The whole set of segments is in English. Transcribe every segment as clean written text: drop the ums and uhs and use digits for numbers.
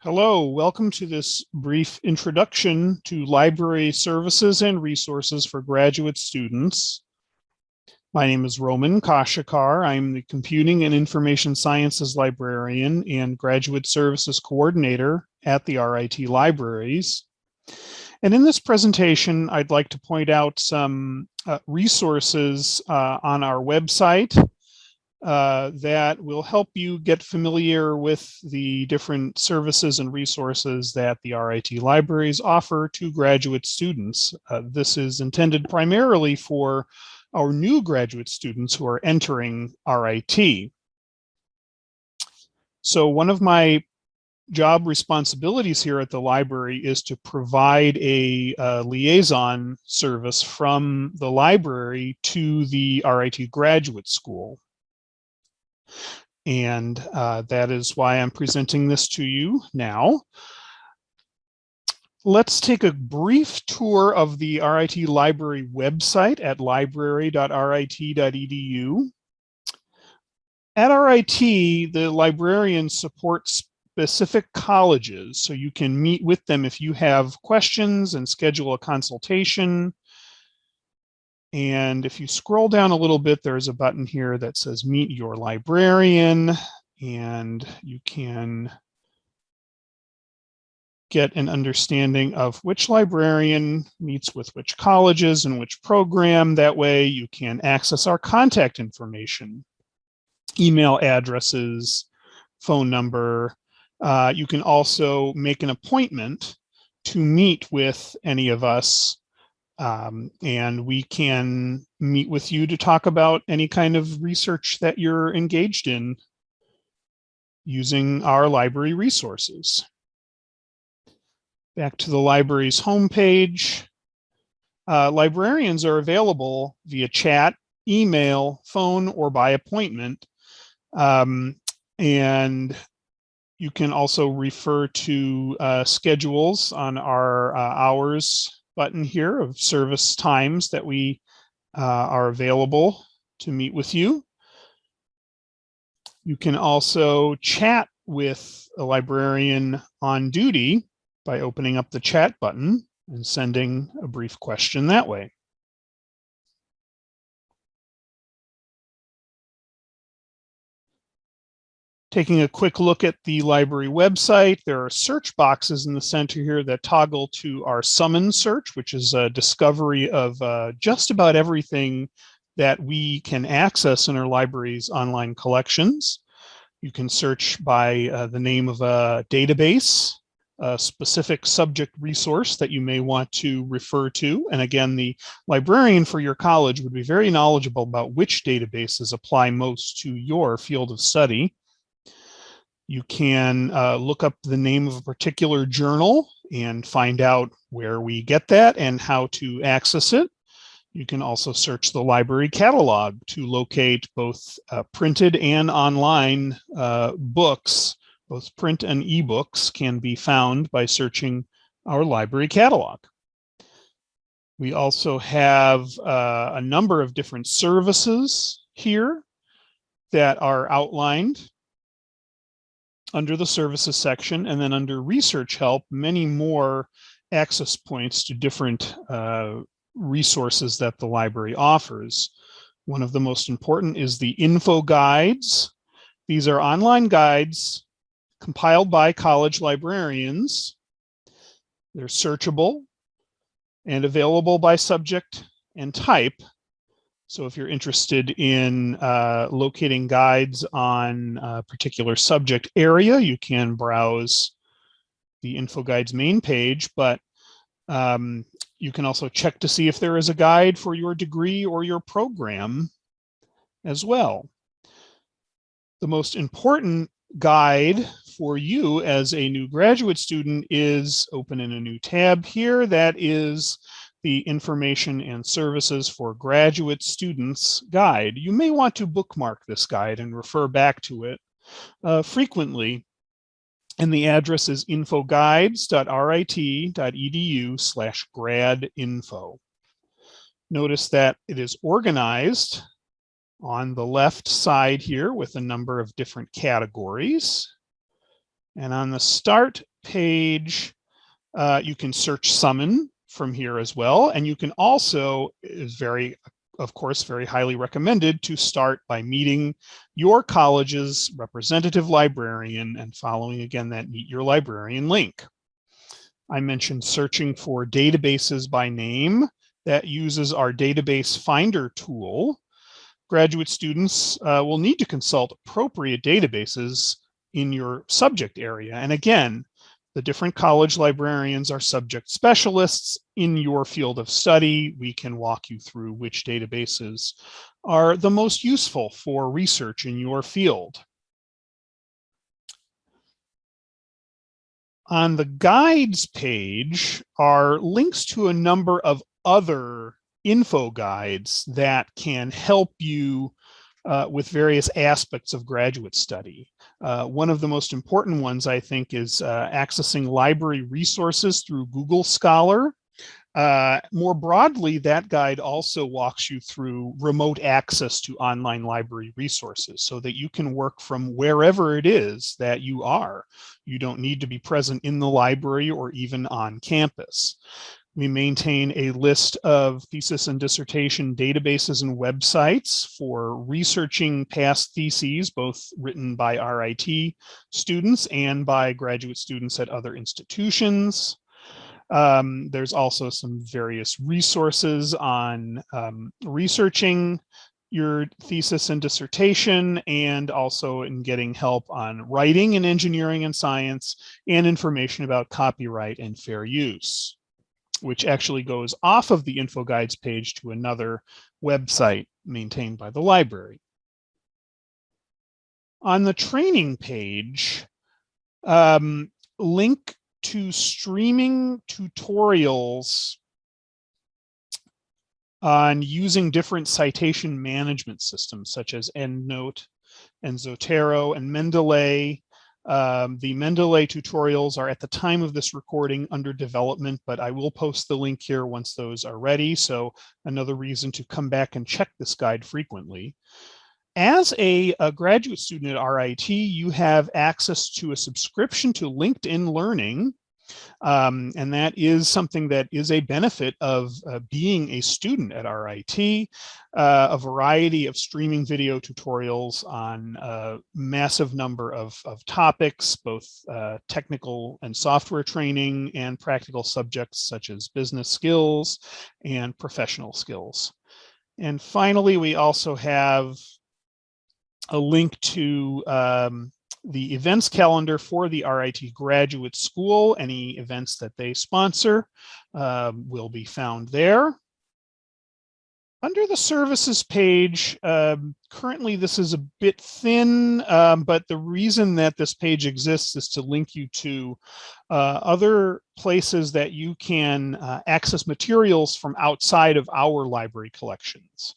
Hello, welcome to this brief introduction to library services and resources for graduate students. My name is Roman Kashikar. I'm the Computing and Information Sciences Librarian and Graduate Services Coordinator at the RIT Libraries. And in this presentation, I'd like to point out some resources on our website that will help you get familiar with the different services and resources that the RIT Libraries offer to graduate students. This is intended primarily for our new graduate students who are entering RIT. So one of my job responsibilities here at the library is to provide a liaison service from the library to the RIT Graduate School. And that is why I'm presenting this to you now. Let's take a brief tour of the RIT Library website at library.rit.edu. At RIT, the librarians support specific colleges, so you can meet with them if you have questions and schedule a consultation. And if you scroll down a little bit, there's a button here that says Meet Your Librarian, and you can get an understanding of which librarian meets with which colleges and which program. That way you can access our contact information, email addresses, phone number. You can also make an appointment to meet with any of us. And we can meet with you to talk about any kind of research that you're engaged in using our library resources. Back to the library's homepage. Librarians are available via chat, email, phone, or by appointment. And you can also refer to schedules on our hours button here of service times that we are available to meet with you. You can also chat with a librarian on duty by opening up the chat button and sending a brief question that way. Taking a quick look at the library website, there are search boxes in the center here that toggle to our summon search, which is a discovery of just about everything that we can access in our library's online collections. You can search by the name of a database, a specific subject resource that you may want to refer to. And again, the librarian for your college would be very knowledgeable about which databases apply most to your field of study. You can look up the name of a particular journal and find out where we get that and how to access it. You can also search the library catalog to locate both printed and online books. Both print and ebooks can be found by searching our library catalog. We also have a number of different services here that are outlined under the services section, and then under research help, many more access points to different resources that the library offers. One of the most important is the info guides. These are online guides compiled by college librarians. They're searchable and available by subject and type. So if you're interested in locating guides on a particular subject area, you can browse the info guides main page, but you can also check to see if there is a guide for your degree or your program as well. The most important guide for you as a new graduate student is open in a new tab here. That is the Information and Services for Graduate Students guide. You may want to bookmark this guide and refer back to it frequently. And the address is infoguides.rit.edu/gradinfo. Notice that it is organized on the left side here with a number of different categories. And on the start page, you can search summon from here as well. And you can also, of course, very highly recommended to start by meeting your college's representative librarian and following, again, that Meet Your Librarian link. I mentioned searching for databases by name. That uses our database finder tool. Graduate students will need to consult appropriate databases in your subject area. And again, the different college librarians are subject specialists in your field of study. We can walk you through which databases are the most useful for research in your field. On the guides page are links to a number of other info guides that can help you with various aspects of graduate study. One of the most important ones, I think, is accessing library resources through Google Scholar. More broadly, that guide also walks you through remote access to online library resources so that you can work from wherever it is that you are. You don't need to be present in the library or even on campus. We maintain a list of thesis and dissertation databases and websites for researching past theses, both written by RIT students and by graduate students at other institutions. There's also some various resources on researching your thesis and dissertation, and also in getting help on writing in engineering and science, and information about copyright and fair use, which actually goes off of the info guides page to another website maintained by the library. On the training page, link to streaming tutorials on using different citation management systems such as EndNote and Zotero and Mendeley. The Mendeley tutorials are at the time of this recording under development, but I will post the link here once those are ready. So another reason to come back and check this guide frequently. As a graduate student at RIT, you have access to a subscription to LinkedIn Learning. And that is something that is a benefit of being a student at RIT, a variety of streaming video tutorials on a massive number of topics, both technical and software training and practical subjects such as business skills and professional skills. And finally, we also have a link to the events calendar for the RIT Graduate School. Any events that they sponsor will be found there. Under the services page, currently this is a bit thin, but the reason that this page exists is to link you to other places that you can access materials from outside of our library collections.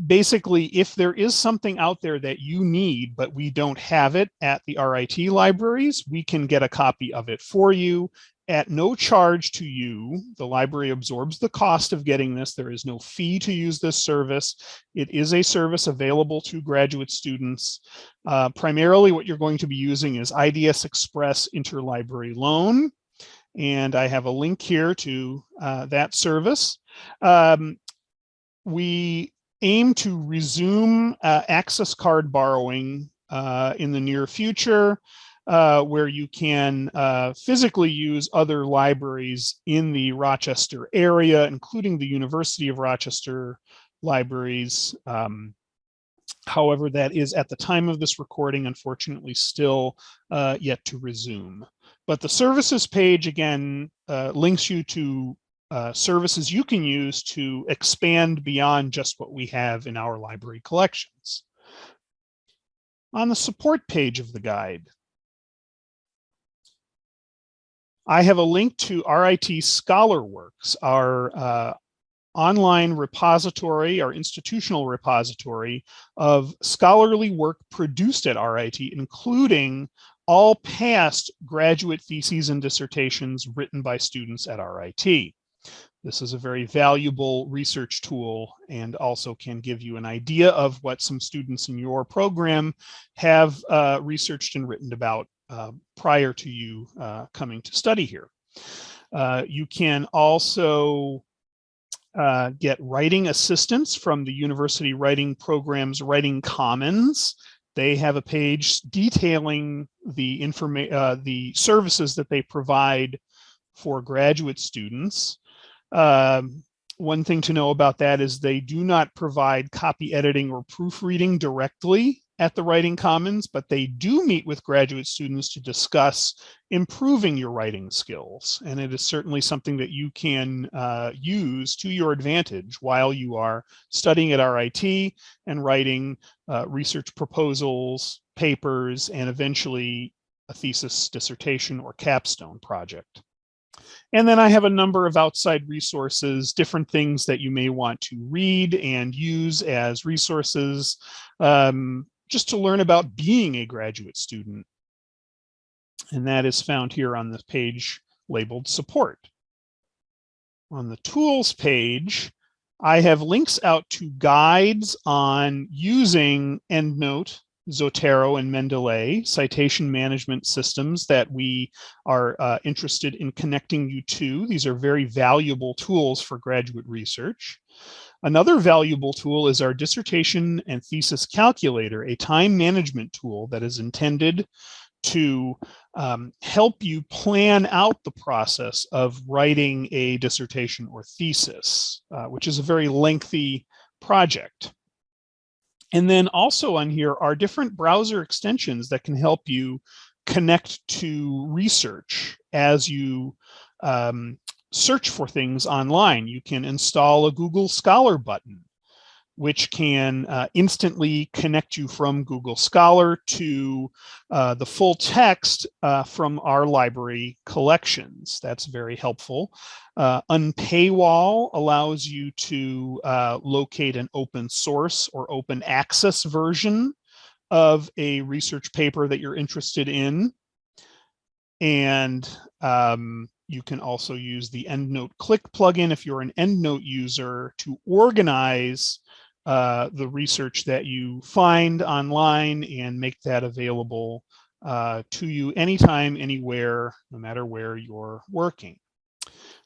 Basically, if there is something out there that you need, but we don't have it at the RIT libraries, we can get a copy of it for you at no charge to you. The library absorbs the cost of getting this. There is no fee to use this service. It is a service available to graduate students. Primarily what you're going to be using is IDS Express Interlibrary Loan. And I have a link here to that service. We aim to resume access card borrowing in the near future, where you can physically use other libraries in the Rochester area, including the University of Rochester libraries. However, that is at the time of this recording, unfortunately, still yet to resume. But the services page, again, links you to services you can use to expand beyond just what we have in our library collections. On the support page of the guide, I have a link to RIT ScholarWorks, our online repository, our institutional repository of scholarly work produced at RIT, including all past graduate theses and dissertations written by students at RIT. This is a very valuable research tool and also can give you an idea of what some students in your program have researched and written about prior to you coming to study here. You can also get writing assistance from the University Writing Program's Writing Commons. They have a page detailing the services that they provide for graduate students. One thing to know about that is they do not provide copy editing or proofreading directly at the Writing Commons, but they do meet with graduate students to discuss improving your writing skills. And it is certainly something that you can use to your advantage while you are studying at RIT and writing research proposals, papers, and eventually a thesis, dissertation, or capstone project. And then I have a number of outside resources, different things that you may want to read and use as resources, just to learn about being a graduate student. And that is found here on this page labeled support. On the tools page, I have links out to guides on using EndNote, Zotero, and Mendeley citation management systems that we are interested in connecting you to. These are very valuable tools for graduate research. Another valuable tool is our dissertation and thesis calculator, a time management tool that is intended to help you plan out the process of writing a dissertation or thesis, which is a very lengthy project. And then also on here are different browser extensions that can help you connect to research as you search for things online. You can install a Google Scholar button, which can instantly connect you from Google Scholar to the full text from our library collections. That's very helpful. Unpaywall allows you to locate an open source or open access version of a research paper that you're interested in. And you can also use the EndNote Click plugin if you're an EndNote user to organize the research that you find online and make that available to you anytime, anywhere, no matter where you're working.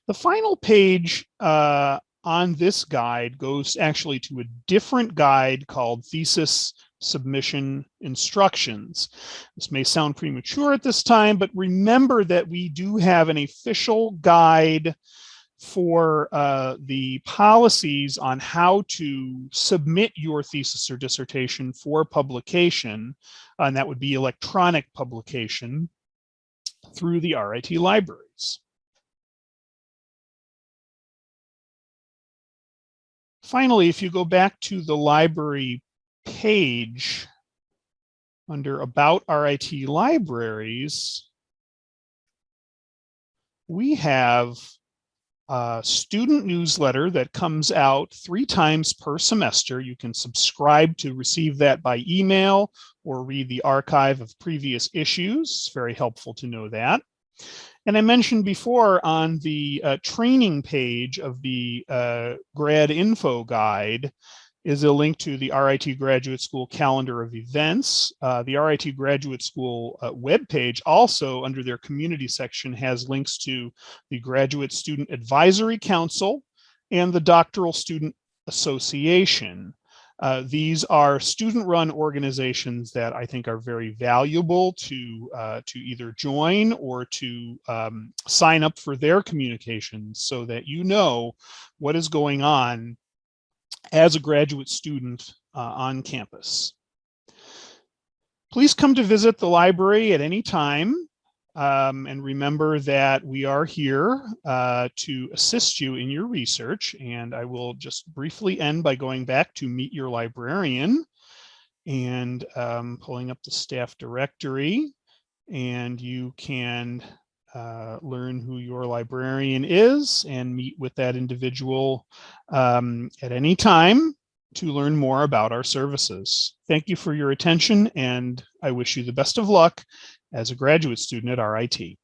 The final page on this guide goes actually to a different guide called Thesis Submission Instructions. This may sound premature at this time, but remember that we do have an official guide for the policies on how to submit your thesis or dissertation for publication, and that would be electronic publication through the RIT Libraries. Finally, if you go back to the library page under About RIT Libraries, we have a student newsletter that comes out 3 times per semester. You can subscribe to receive that by email or read the archive of previous issues. It's very helpful to know that. And I mentioned before on the training page of the grad info guide is a link to the RIT Graduate School calendar of events. The RIT Graduate School webpage also under their community section has links to the Graduate Student Advisory Council and the Doctoral Student Association. These are student-run organizations that I think are very valuable to either join or to sign up for their communications so that you know what is going on as a graduate student on campus. Please come to visit the library at any time. And remember that we are here to assist you in your research. And I will just briefly end by going back to Meet Your Librarian and pulling up the staff directory. And you can learn who your librarian is and meet with that individual at any time to learn more about our services. Thank you for your attention, and I wish you the best of luck as a graduate student at RIT.